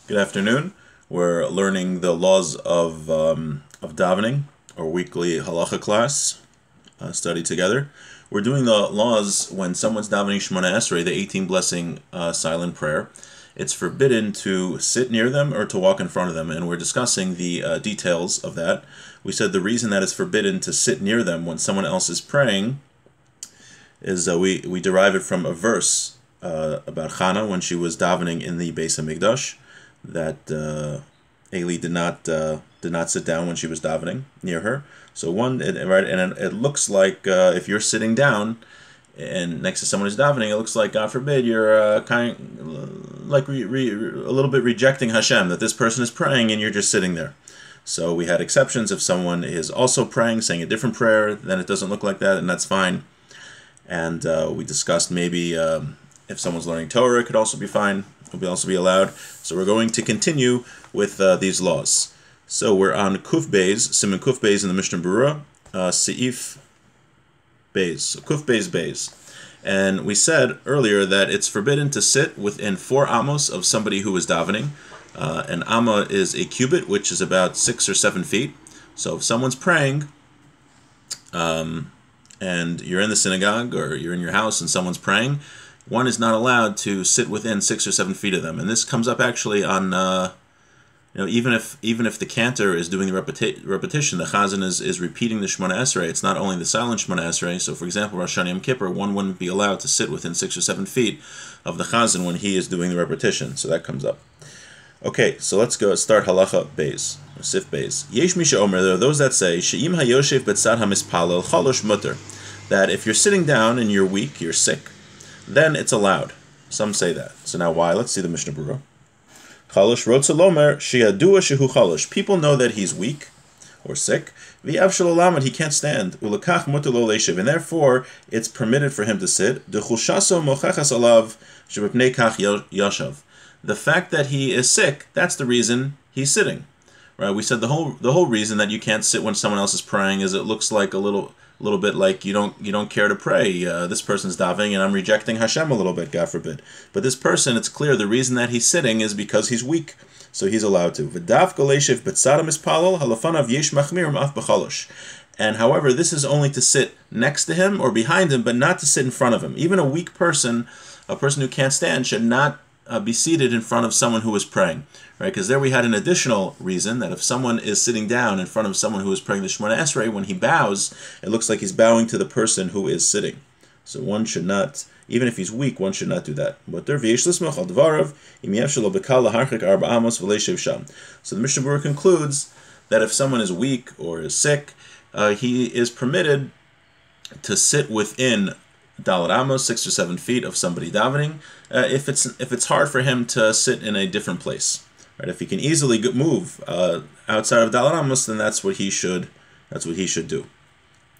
Good afternoon. We're learning the laws of davening, our weekly halacha class study together. We're doing the laws when someone's davening Shemona Esrei, the 18 blessing silent prayer. It's forbidden to sit near them or to walk in front of them, and we're discussing the details of that. We said the reason that it's forbidden to sit near them when someone else is praying is we derive it from a verse about Chana when she was davening in the Beis Hamikdash, that Eli did not sit down when she was davening near her. So it looks like if you're sitting down and next to someone who's davening, it looks like, God forbid, you're a little bit rejecting Hashem, that this person is praying and you're just sitting there. So we had exceptions. If someone is also praying, saying a different prayer, then it doesn't look like that, and that's fine. And we discussed maybe if someone's learning Torah, it could also be fine. It will also be allowed. So we're going to continue with these laws. So we're on Kuf Beis, Siman Kuf Beis in the Mishnah Berurah, Seif Beis, so Kuf Beis. And we said earlier that it's forbidden to sit within 4 amos of somebody who is davening. An amma is a cubit, which is about 6 or 7 feet. So if someone's praying, and you're in the synagogue or you're in your house and someone's praying, one is not allowed to sit within 6 or 7 feet of them. And this comes up actually on, even if the cantor is doing the repetition, the chazan is repeating the Shemona Esrei. It's not only the silent Shemona Esrei. So, for example, Rosh Hashanah Yom Kippur, one wouldn't be allowed to sit within 6 or 7 feet of the chazan when he is doing the repetition. So that comes up. Okay, so let's go start halacha beis, sif beis. Yesh misha omer, there are those that say she'im hayoshev betzad hamispalel chalosh mutter, that if you're sitting down and you're weak, you're sick, then it's allowed. Some say that. So now why? Let's see the Mishnah Berurah. Chalosh rotza lomer she'adua shehu chalosh. People know that he's weak or sick. V'yav shelo he can't stand. Ulekach mutter lo leishiv, and therefore it's permitted for him to sit. Dechushaso mochachas alav shebepnei kach yashav. The fact that he is sick, that's the reason he's sitting. Right? We said the whole reason that you can't sit when someone else is praying is it looks like a little bit like you don't care to pray. This person's davening and I'm rejecting Hashem a little bit, God forbid. But this person, it's clear the reason that he's sitting is because he's weak, so he's allowed to. And however, this is only to sit next to him or behind him, but not to sit in front of him. Even a weak person, a person who can't stand, should not be seated in front of someone who is praying, right? Because there we had an additional reason that if someone is sitting down in front of someone who is praying the Shemona Esrei, when he bows, it looks like he's bowing to the person who is sitting. So one should not, even if he's weak, one should not do that. So the Mishnah Berurah concludes that if someone is weak or is sick, he is permitted to sit within Dalet Amos, 6 or 7 feet of somebody davening, if it's hard for him to sit in a different place, right? If he can easily move outside of Dalet Amos, then that's what he should do.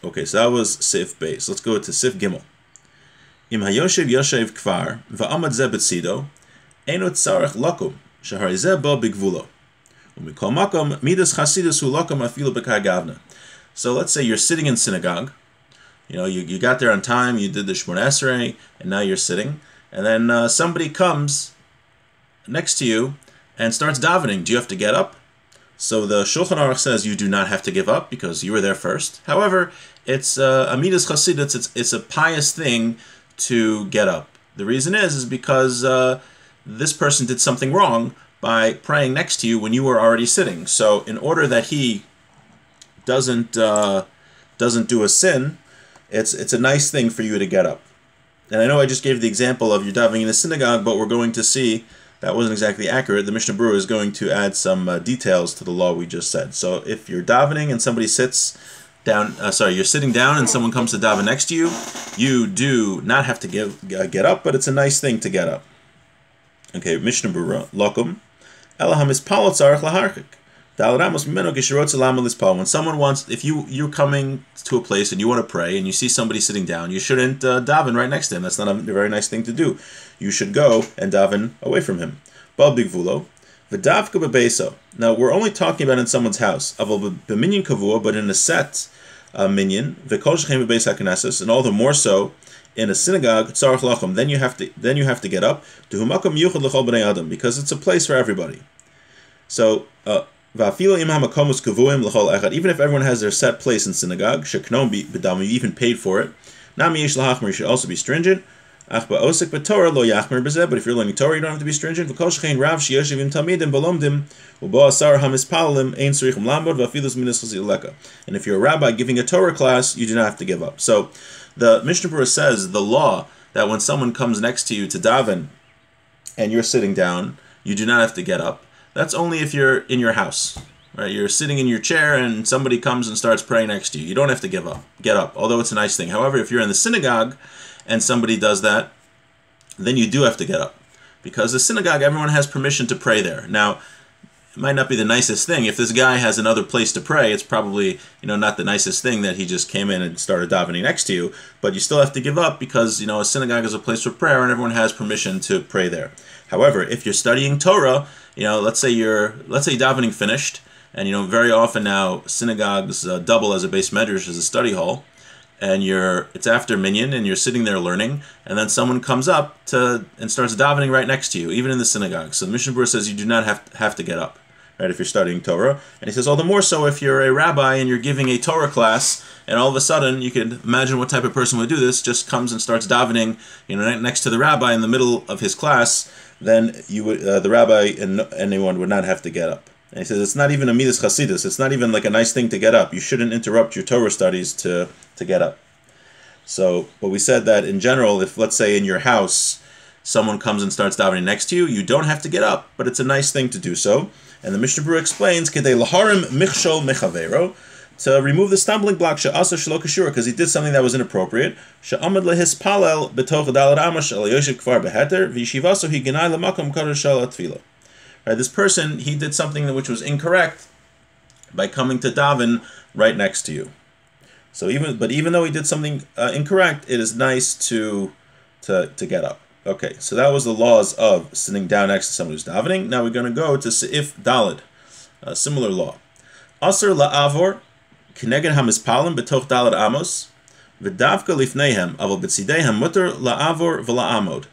Okay, so that was Sif Beis. Let's go to Sif Gimel. Im hayoshev yoshev kvar va'amad ze betzido eno tzarech lakum shehari ze bo bigvulo umikol makom midas chasidus hu lakum afilu b'kagavna. So let's say you're sitting in synagogue. You got there on time, you did the Shemona Esrei, and now you're sitting. And then somebody comes next to you and starts davening. Do you have to get up? So the Shulchan Aruch says you do not have to give up because you were there first. However, it's Amidas Chasidus, it's a pious thing to get up. The reason is because this person did something wrong by praying next to you when you were already sitting. So in order that he doesn't do a sin, it's a nice thing for you to get up. And I know I just gave the example of you're davening in a synagogue, but we're going to see that wasn't exactly accurate. The Mishnah Berurah is going to add some details to the law we just said. So if you're davening and somebody sits down, you're sitting down and someone comes to daven next to you, you do not have to get up, but it's a nice thing to get up. Okay, Mishnah Berurah, Lokum, Elaham is palot tzarech laharchik. When someone wants, if you're coming to a place and you want to pray and you see somebody sitting down, you shouldn't daven right next to him. That's not a very nice thing to do. You should go and daven away from him. Now we're only talking about in someone's house, but in a set minyan, and all the more so in a synagogue, then you have to get up because it's a place for everybody. So, even if everyone has their set place in synagogue, you even paid for it. You should also be stringent. But if you're learning Torah, you don't have to be stringent. And if you're a rabbi giving a Torah class, you do not have to give up. So the Mishnah Berurah says the law that when someone comes next to you to daven and you're sitting down, you do not have to get up. That's only if you're in your house. Right? You're sitting in your chair and somebody comes and starts praying next to you. You don't have to get up, although it's a nice thing. However, if you're in the synagogue and somebody does that, then you do have to get up. Because the synagogue, everyone has permission to pray there. Now, it might not be the nicest thing. If this guy has another place to pray, it's probably, not the nicest thing that he just came in and started davening next to you. But you still have to give up because, a synagogue is a place for prayer and everyone has permission to pray there. However, if you're studying Torah, let's say davening finished, and very often now synagogues double as a base medrash, as a study hall, and it's after minyan and you're sitting there learning, and then someone comes up and starts davening right next to you, even in the synagogue. So the Mishnah Berurah says you do not have to get up, right, if you're studying Torah. And he says all the more so if you're a rabbi and you're giving a Torah class, and all of a sudden you can imagine what type of person would do this, just comes and starts davening, next to the rabbi in the middle of his class, then the rabbi and anyone would not have to get up. And he says it's not even a midas chasidus. It's not even like a nice thing to get up. You shouldn't interrupt your Torah studies to get up. So, but we said that in general, if let's say in your house someone comes and starts davening next to you, you don't have to get up, but it's a nice thing to do so. And the Mishnah Berurah explains kedei laharim michshol mechavero, to remove the stumbling block she'asa shelo kashura, because he did something that was inappropriate. She'amad lehispalel betoch dalad amash el yoshev kvar beheter v'yishivaso hi genai lemakom kadosh shel atfila. Right, this person, he did something which was incorrect by coming to daven right next to you. So even though he did something incorrect, it is nice to get up. Okay, so that was the laws of sitting down next to someone who's davening. Now we're going to go to Seif Daled, a similar law. Aser la'avor kineged hamispalim betoch daled amos v'davka lifneihem aval b'tzideihem muter la'avor v'la'amod.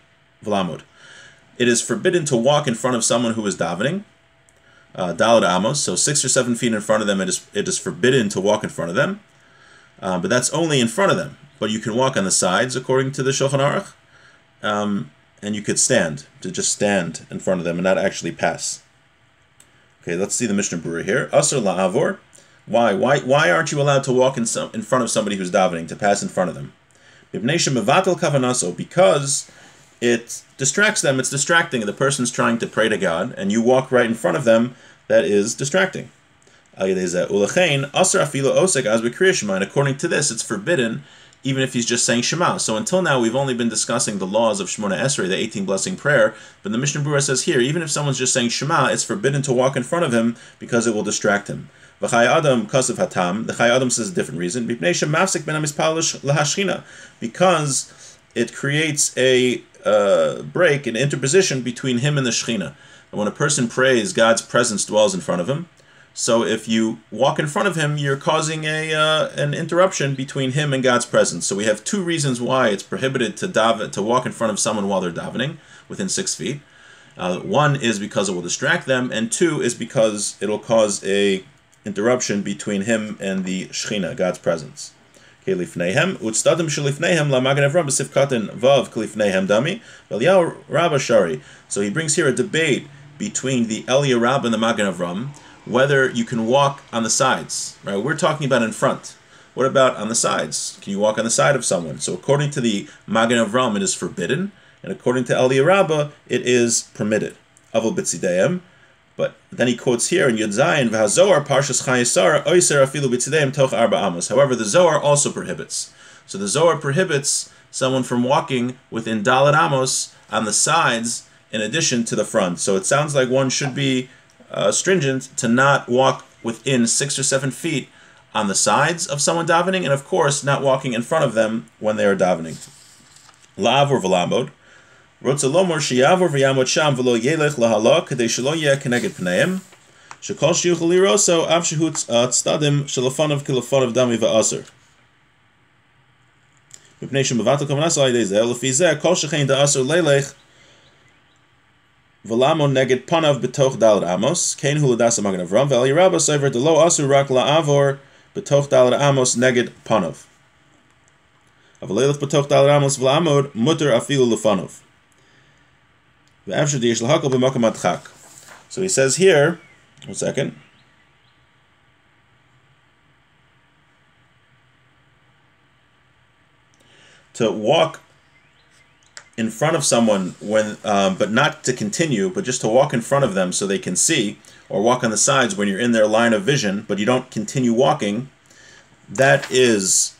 It is forbidden to walk in front of someone who is davening, daled amos, so 6 or 7 feet in front of them. It is forbidden to walk in front of them, but that's only in front of them. But you can walk on the sides according to the Shulchan Aruch. And you could just stand in front of them and not actually pass. Okay, let's see the Mishnah Berurah here. Asr la'avor. Why aren't you allowed to walk in front of somebody who's davening, to pass in front of them? Because it distracts them. It's distracting. The person's trying to pray to God, and you walk right in front of them. That is distracting. And according to this, it's forbidden even if he's just saying Shema. So until now, we've only been discussing the laws of Shemona Esrei, the 18 blessing prayer. But the Mishnah Berurah says here, even if someone's just saying Shema, it's forbidden to walk in front of him because it will distract him. V'chai Adam kasav hatam. The Chai Adam says a different reason. Because it creates a break, an interposition between him and the Shechina. And when a person prays, God's presence dwells in front of him. So if you walk in front of him, you're causing an interruption between him and God's presence. So we have 2 reasons why it's prohibited to walk in front of someone while they're davening within 6 feet. 1 is because it will distract them, and 2 is because it'll cause a interruption between him and the Shechina, God's presence. So he brings here a debate between the Eliyah Rabbah and the Magen Avram, whether you can walk on the sides. Right? We're talking about in front. What about on the sides? Can you walk on the side of someone? So according to the Magen Avram, it is forbidden, and according to Eliyah Rabbah, it is permitted. Avol b'tzideim. But then he quotes here in Yud Zayin, "V'hazohar parshas Chayesar oiser afilu b'tzideim toch arba amos." However, the Zohar also prohibits. So the Zohar prohibits someone from walking within Daled Amos on the sides in addition to the front. So it sounds like one should be stringent to not walk within 6 or 7 feet on the sides of someone davening, and of course not walking in front of them when they are davening. La'avor v'lamod. Rotza lomor sheyavor v'yamod sham v'lo yelech lahala kadei shelo yeh keneged pneim shekol sheyuchel liroso av shehu tzdadim shelafanav kilafanav dami v'aser. Mipnei shemavatel kavanas al yedei zeh lefi zeh kol shechein da'aser leilech V'lamo neged panav betoch dalad amos, kein hu l'das Magen Avram, v'Eli Rabba soiver delo asu rak la'avor betoch dalad amos neged panav. Avalelach betoch dalad amos v'lamod mutter afilu lefanov. V'afshad yesh l'hakol b'makam adchak. So he says here, 1 second. To walk in front of someone when, but not to continue, but just to walk in front of them so they can see, or walk on the sides when you're in their line of vision, but you don't continue walking, that is,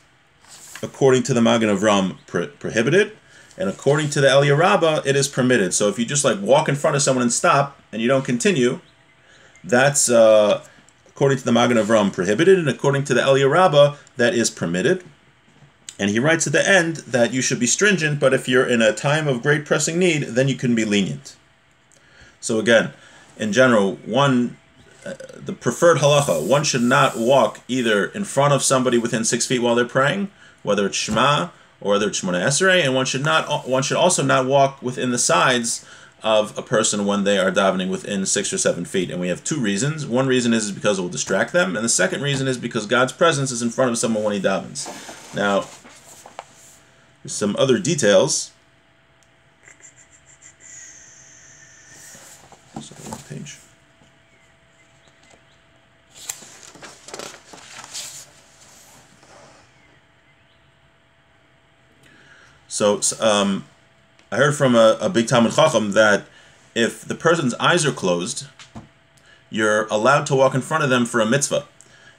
according to the Magen Avram, prohibited, and according to the Eliyah Rabbah, it is permitted. So if you just like walk in front of someone and stop, and you don't continue, that's, according to the Magen Avram, prohibited, and according to the Eliyah Rabbah, that is permitted. And he writes at the end that you should be stringent, but if you're in a time of great pressing need, then you can be lenient. So again, in general, the preferred halacha, one should not walk either in front of somebody within 6 feet while they're praying, whether it's Shema or whether it's Shemona Esrei, and one should also not walk within the sides of a person when they are davening within 6 or 7 feet. And we have two reasons. One reason is because it will distract them, and the second reason is because God's presence is in front of someone when he davens. Now, some other details. Page. So, I heard from a big Talmud Chacham that if the person's eyes are closed, you're allowed to walk in front of them for a mitzvah.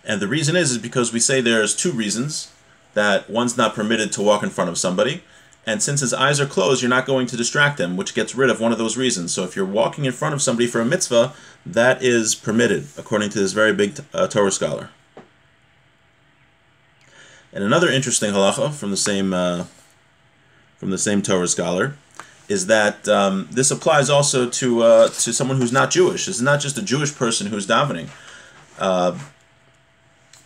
And the reason is because we say there's two reasons that one's not permitted to walk in front of somebody, and since his eyes are closed, you're not going to distract him, which gets rid of one of those reasons. So if you're walking in front of somebody for a mitzvah, that is permitted, according to this very big Torah scholar. And another interesting halacha from the same Torah scholar is that this applies also to someone who's not Jewish. It's not just a Jewish person who's davening.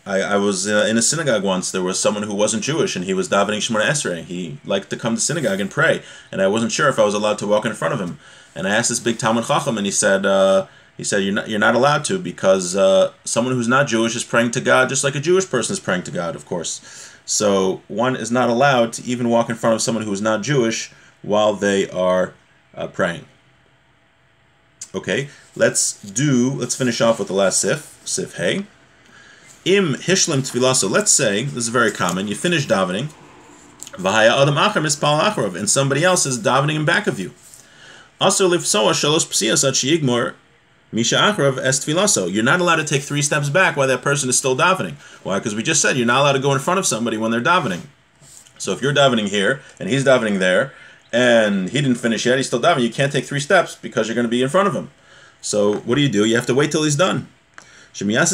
I was in a synagogue once. There was someone who wasn't Jewish, and he was davening Shemona Esrei. He liked to come to synagogue and pray, and I wasn't sure if I was allowed to walk in front of him. And I asked this big Talmud Chacham, and he said you're not allowed to, because someone who's not Jewish is praying to God just like a Jewish person is praying to God, of course. So one is not allowed to even walk in front of someone who is not Jewish while they are praying. Okay, let's finish off with the last sif hey. Im hishlim tfilaso. Let's say, this is very common, you finish davening, v'haya adam achar mispal acharov, and somebody else is davening in back of you. Also lifsoa shalosh psiyas ad sheyigmor misha acharov es tfilaso. You're not allowed to take 3 steps back while that person is still davening. Why? Because we just said you're not allowed to go in front of somebody when they're davening. So if you're davening here, and he's davening there, and he didn't finish yet, he's still davening, you can't take 3 steps because you're going to be in front of him. So what do? You have to wait till he's done. And yeah, he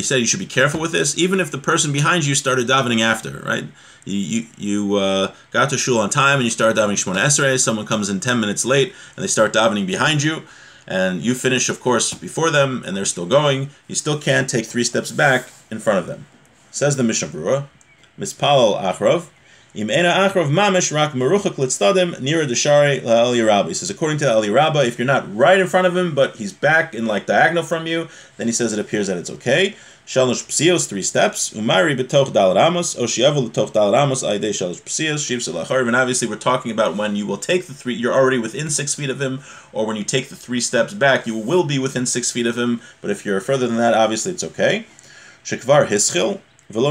said you should be careful with this, even if the person behind you started davening after, right? You got to shul on time and you started davening Shemona Esrei, someone comes in 10 minutes late and they start davening behind you, and you finish, of course, before them, and they're still going, you still can't take 3 steps back in front of them. Says the Mishnah Berurah, Mispalal Achrov, Im ena achrov mamish rak meruchak litzadim nira deshari la'Eliyah Rabbah. He says, according to the Eliyah Rabbah, if you're not right in front of him, but he's back in like diagonal from you, then he says it appears that it's okay. Shalosh psios, 3 steps. Umari betoch dalad amos, oshiavu letoch dalad amos, aidei shalosh psios, shivs elachariv. And obviously we're talking about when you will take the 3, you're already within 6 feet of him, or when you take the 3 steps back, you will be within 6 feet of him, but if you're further than that, obviously it's okay. Shekvar hischil. He says,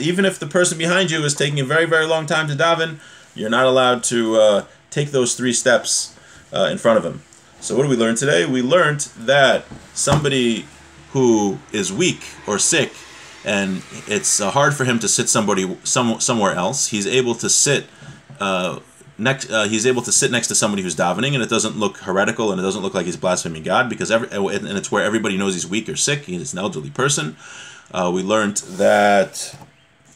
even if the person behind you is taking a very, very long time to daven, you're not allowed to take those 3 steps in front of him. So what did we learn today? We learned that somebody who is weak or sick, and it's hard for him to sit somewhere else, he's able to sit he's able to sit next to somebody who's davening, and it doesn't look heretical, and it doesn't look like he's blaspheming God, because and it's where everybody knows he's weak or sick. He's an elderly person. We learned that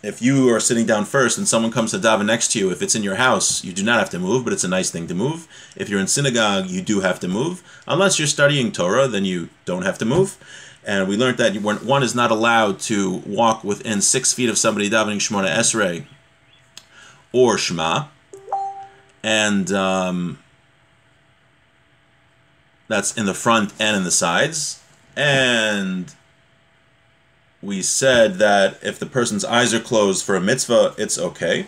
if you are sitting down first and someone comes to daven next to you, if it's in your house, you do not have to move, but it's a nice thing to move. If you're in synagogue, you do have to move. Unless you're studying Torah, then you don't have to move. And we learned that one is not allowed to walk within 6 feet of somebody davening Shemona Esrei or Shema. And that's in the front and in the sides. And we said that if the person's eyes are closed for a mitzvah, it's okay.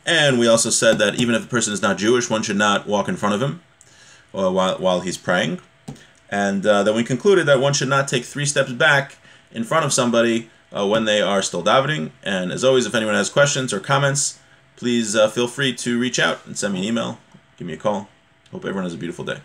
And we also said that even if the person is not Jewish, one should not walk in front of him while he's praying. And then we concluded that one should not take 3 steps back in front of somebody when they are still davening. And as always, if anyone has questions or comments, please feel free to reach out and send me an email, give me a call. Hope everyone has a beautiful day.